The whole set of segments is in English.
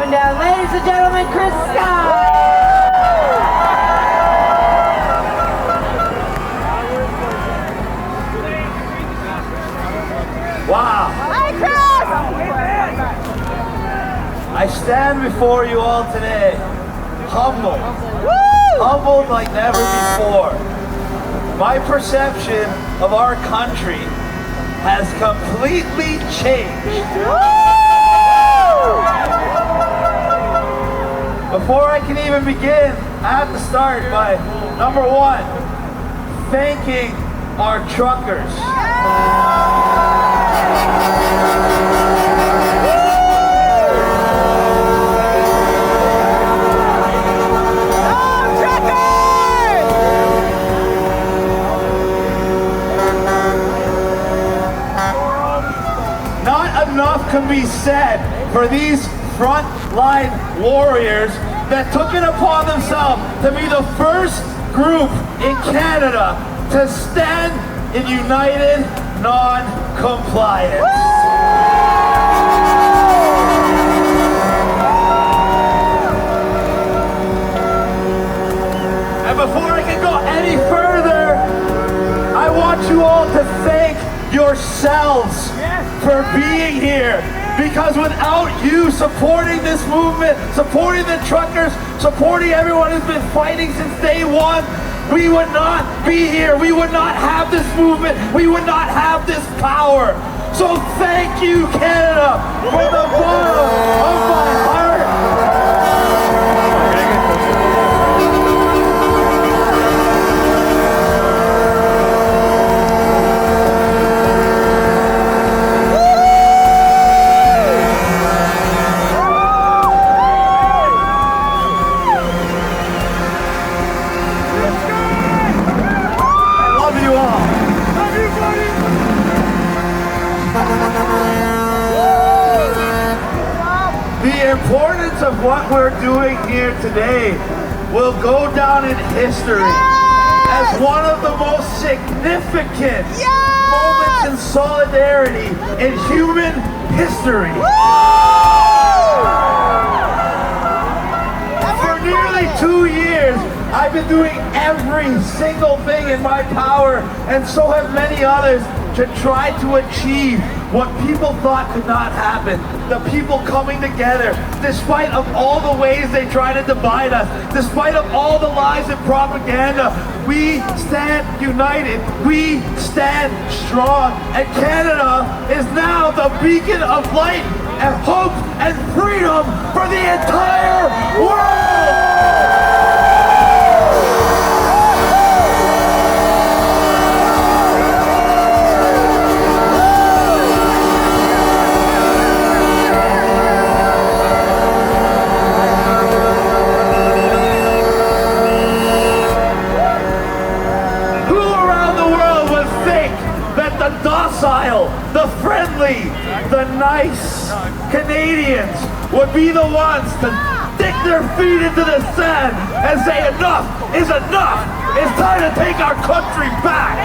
dropping down. Ladies and gentlemen, Chris Scott! Wow. Hi, Chris! I stand before you all today, humbled. Woo! Humbled like never before. My perception of our country has completely changed. Before I can even begin, I have to start by, number one, thanking our truckers. Not enough can be said for these frontline warriors that took it upon themselves to be the first group in Canada to stand in united non-compliance. And before I can go any further, I want you all to thank yourselves for being here, because without you supporting this movement, supporting the truckers, supporting everyone who's been fighting since day one, we would not be here. We would not have this movement. We would not have this power. So thank you, Canada, from the bottom of my heart. The importance of what we're doing here today will go down in history as one of the most significant moments in solidarity in human history. For nearly 2 years, I've been doing every single thing in my power, and so have many others, to try to achieve what people thought could not happen. The people coming together, despite of all the ways they try to divide us, despite of all the lies and propaganda, we stand united, we stand strong, and Canada is now the beacon of light and hope and freedom for the entire world! The friendly, the nice Canadians would be the ones to stick their feet into the sand and say enough is enough. It's time to take our country back.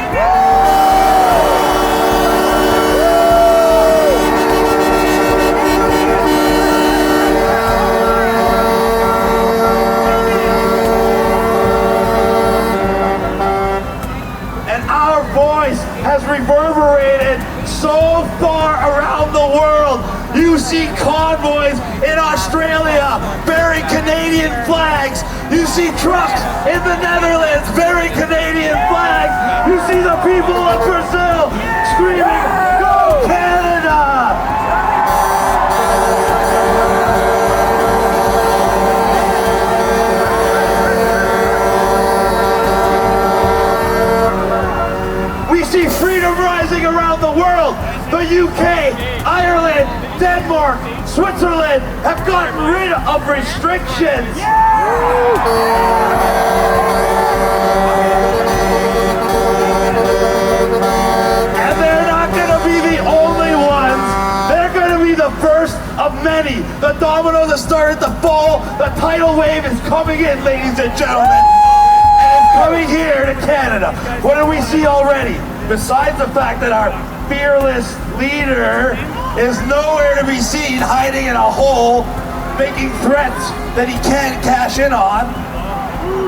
Has reverberated so far around the world. You see convoys in Australia bearing Canadian flags. You see trucks in the Netherlands bearing Canadian flags. You see the people of Brazil screaming, "Go Canada!" See freedom rising around the world. The UK, Ireland, Denmark, Switzerland have gotten rid of restrictions. And they're not going to be the only ones. They're going to be the first of many. The dominoes have started to fall. The tidal wave is coming in, ladies and gentlemen. And it's coming here to Canada. What do we see already? Besides the fact that our fearless leader is nowhere to be seen hiding in a hole, making threats that he can't cash in on.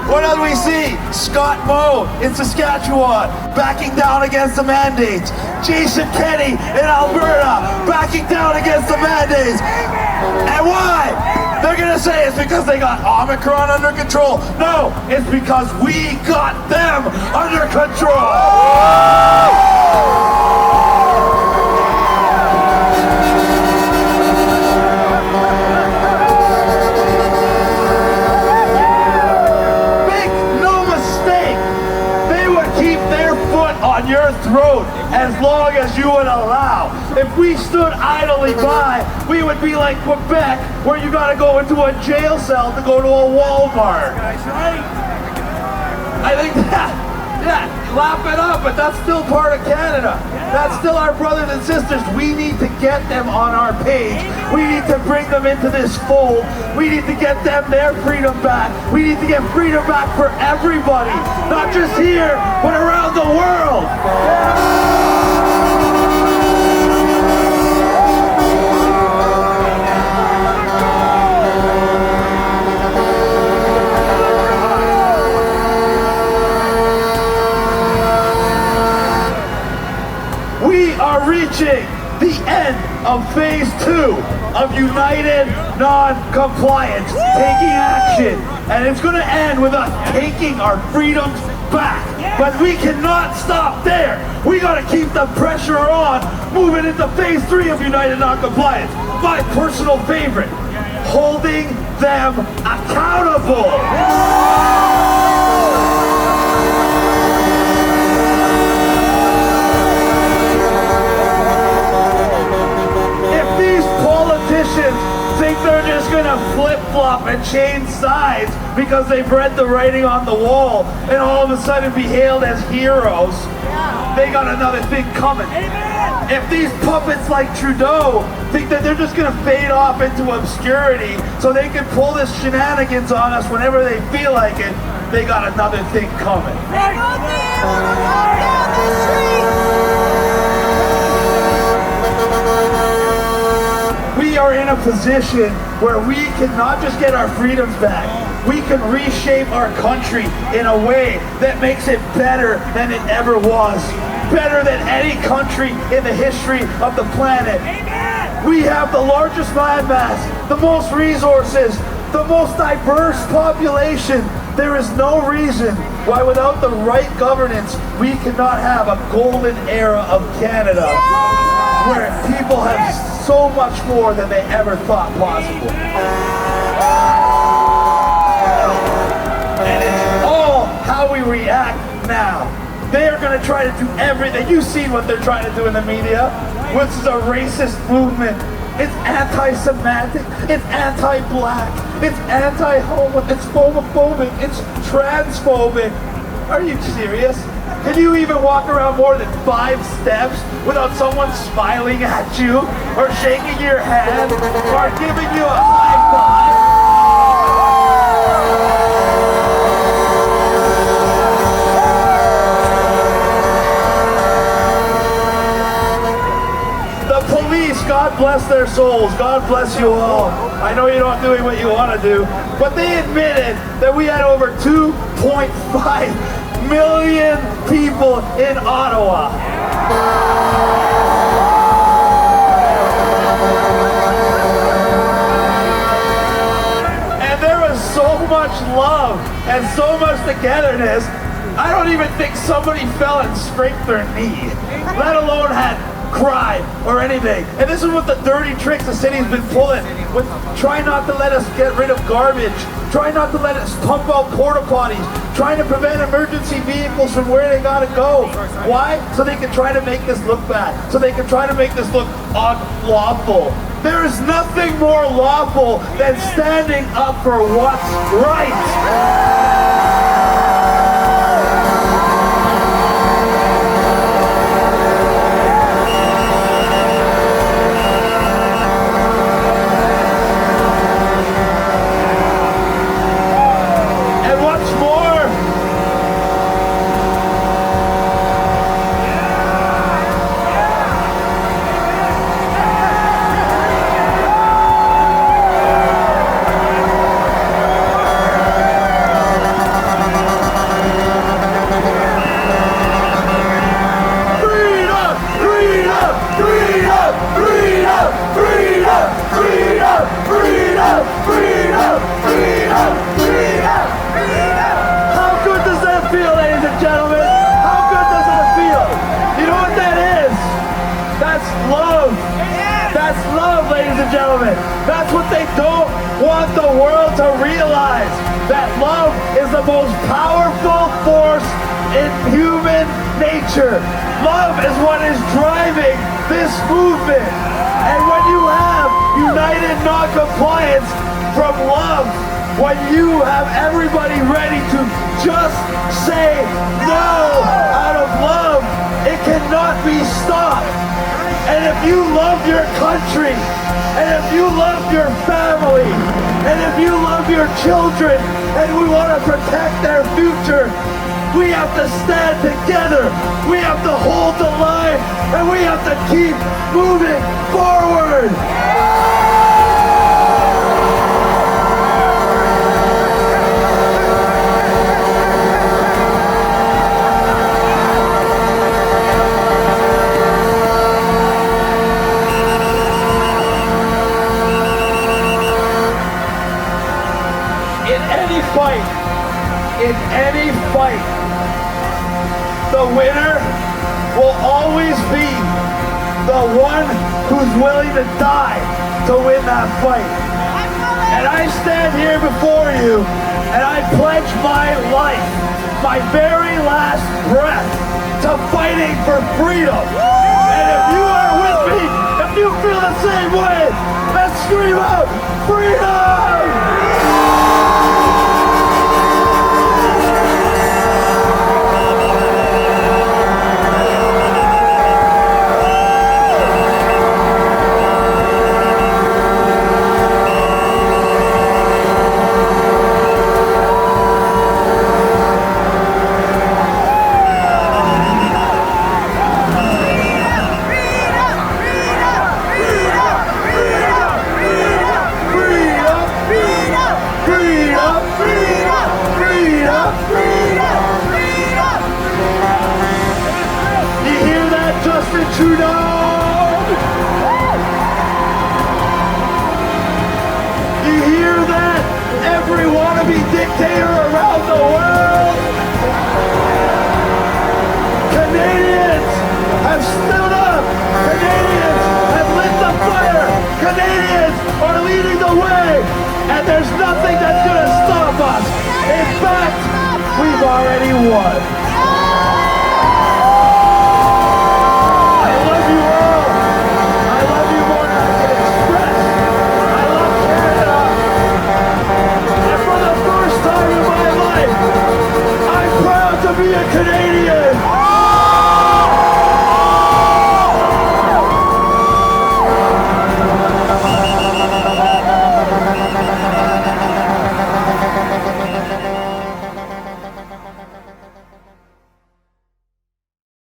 What else do we see? Scott Moe in Saskatchewan backing down against the mandates. Jason Kenney in Alberta backing down against the mandates. And why? They're gonna say it's because they got Omicron under control. No, it's because we got them under control. On your throat as long as you would allow. If we stood idly by, we would be like Quebec, where you gotta go into a jail cell to go to a Walmart. I think that, laugh it up, but that's still part of Canada. That's still our brothers and sisters. We need to get them on our page. We need to bring them into this fold. We need to get them their freedom back. We need to get freedom back for everybody, not just here, but around the world. We are reaching the end of phase 2 of united non-compliance, taking action. And it's going to end with us taking our freedoms back. But we cannot stop there. We got to keep the pressure on, moving into phase 3 of united non-compliance. My personal favorite, holding them accountable. Think they're just gonna flip-flop and change sides because they've read the writing on the wall and all of a sudden be hailed as heroes. They got another thing coming. Amen. If these puppets like Trudeau think that they're just gonna fade off into obscurity so they can pull this shenanigans on us whenever they feel like it, they got another thing coming. They go down the street. We are in a position where we can not just get our freedoms back, we can reshape our country in a way that makes it better than it ever was. Better than any country in the history of the planet. Amen. We have the largest landmass, the most resources, the most diverse population. There is no reason why without the right governance, we cannot have a golden era of Canada where people have so much more than they ever thought possible. And it's all how we react now. They are going to try to do everything. You've seen what they're trying to do in the media, which is a racist movement. It's anti-Semitic, it's anti-black, it's anti-homo, it's homophobic, it's transphobic. Are you serious? Can you even walk around more than 5 steps without someone smiling at you, or shaking your hand, or giving you a high five? God bless their souls. God bless you all. I know you're not doing what you want to do, but they admitted that we had over 2.5 million people in Ottawa. And there was so much love and so much togetherness. I don't even think somebody fell and scraped their knee, let alone had cried or anything. And this is what the dirty tricks the city's been pulling with trying not to let us get rid of garbage, trying not to let us pump out porta potties, trying to prevent emergency vehicles from where they gotta go. Why? So they can try to make this look bad, so they can try to make this look unlawful. There is nothing more lawful than standing up for what's right. and gentlemen. That's what they don't want the world to realize. That love is the most powerful force in human nature. Love is what is driving this movement. And when you have united non-compliance from love, when you have everybody ready to just say no out of love, it cannot be stopped. And if you love your country, and if you love your family, and if you love your children, and we want to protect their future, we have to stand together. We have to hold the line, and we have to keep moving forward. In any fight, the winner will always be the one who's willing to die to win that fight. And I stand here before you and I pledge my life, my very last breath, to fighting for freedom. And if you are with me, if you feel the same way, let's scream out, freedom! Dictator around the world. Canadians have stood up. Canadians have lit the fire. Canadians are leading the way. And there's nothing that's going to stop us. In fact, we've already won.